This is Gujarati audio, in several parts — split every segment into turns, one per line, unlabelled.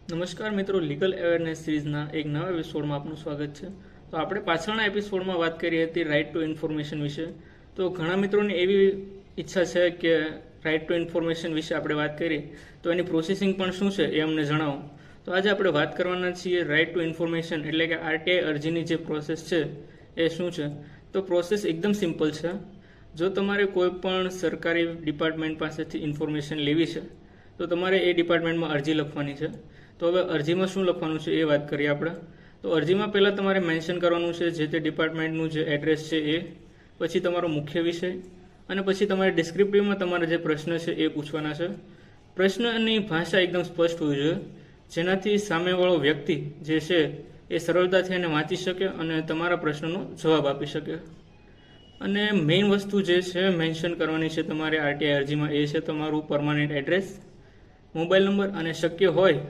નમસ્કાર મિત્રો, લીગલ અવેરનેસ સિરીઝના એક નવા એપિસોડમાં આપનું સ્વાગત છે. તો આપણે પાછળના એપિસોડમાં વાત કરી હતી રાઇટ ટુ ઇન્ફોર્મેશન વિશે. તો ઘણા મિત્રોની એવી ઈચ્છા છે કે રાઇટ ટુ ઇન્ફોર્મેશન વિશે આપણે વાત કરી તો એની પ્રોસેસિંગ પણ શું છે એ અમને જણાવો. તો આજે આપણે વાત કરવાના છીએ રાઇટ ટુ ઇન્ફોર્મેશન એટલે કે આરટીઆઈ અરજીની જે પ્રોસેસ છે એ શું છે. તો પ્રોસેસ એકદમ સિમ્પલ છે. જો તમારે કોઈ પણ સરકારી ડિપાર્ટમેન્ટ પાસેથી ઇન્ફોર્મેશન લેવી છે તો તમારે એ ડિપાર્ટમેન્ટમાં અરજી લખવાની છે. તો હવે અરજીમાં શું લખવાનું છે એ વાત કરીએ આપણે. તો અરજીમાં પહેલાં તમારે મેન્શન કરવાનું છે જે તે ડિપાર્ટમેન્ટનું જે એડ્રેસ છે એ, પછી તમારો મુખ્ય વિષય, અને પછી તમારે ડિસ્ક્રિપ્ટિવમાં તમારા જે પ્રશ્ન છે એ પૂછવાના છે. પ્રશ્નની ભાષા એકદમ સ્પષ્ટ હોવી જોઈએ જેનાથી સામેવાળો વ્યક્તિ જે છે એ સરળતાથી એને વાંચી શકે અને તમારા પ્રશ્નનો જવાબ આપી શકે. અને મેઇન વસ્તુ જે છે મેન્શન કરવાની છે તમારે આરટીઆઈ અરજીમાં એ છે તમારું પરમાનન્ટ એડ્રેસ, મોબાઈલ નંબર, અને શક્ય હોય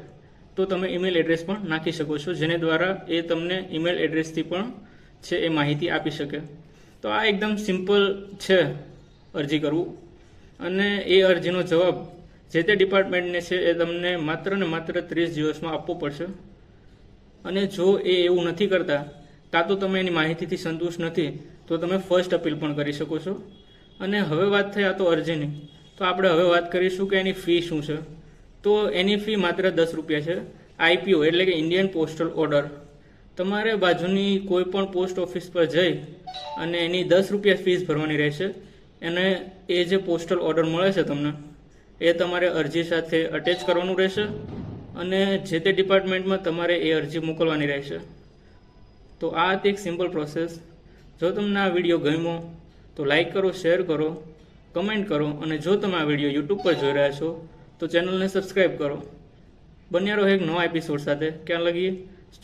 તો તમે ઈમેલ એડ્રેસ પણ નાખી શકો છો જેને દ્વારા એ તમને ઈમેલ એડ્રેસથી પણ છે એ માહિતી આપી શકે. તો આ એકદમ સિમ્પલ છે અરજી કરવું, અને એ અરજીનો જવાબ જે તે ડિપાર્ટમેન્ટને છે એ તમને માત્ર ને માત્ર 30 દિવસમાં આપવો પડશે. અને જો એ એવું નથી કરતા કાં તો તમે એની માહિતીથી સંતુષ્ટ નથી તો તમે ફર્સ્ટ અપીલ પણ કરી શકો છો. અને હવે વાત થઈ આ તો અરજીની, તો આપણે હવે વાત કરીશું કે એની ફી શું છે. તો એની ફી માત્ર 10 રૂપિયા છે. આઈપીઓ એટલે કે ઇન્ડિયન પોસ્ટલ ઓર્ડર તમારે બાજુની કોઈ પણ પોસ્ટ ઓફિસ પર જઈ અને એની 10 રૂપિયા ફીસ ભરવાની રહેશે. અને એ જે પોસ્ટલ ઓર્ડર મળે છે તમને એ તમારે અરજી સાથે અટેચ કરવાનું રહેશે અને જે તે ડિપાર્ટમેન્ટમાં તમારે એ અરજી મોકલવાની રહેશે. તો આ હતી એક સિમ્પલ પ્રોસેસ. જો તમને આ વિડીયો ગમ્યો તો લાઈક કરો, શેર કરો, કમેન્ટ કરો, અને જો તમે આ વિડીયો યુટ્યુબ પર જોઈ રહ્યા છો તો ચેનલને સબસ્ક્રાઈબ કરો. બન્યા રહો એક નવા એપિસોડ સાથે. ક્યાં લગી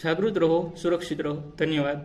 જાગૃત રહો, સુરક્ષિત રહો. ધન્યવાદ.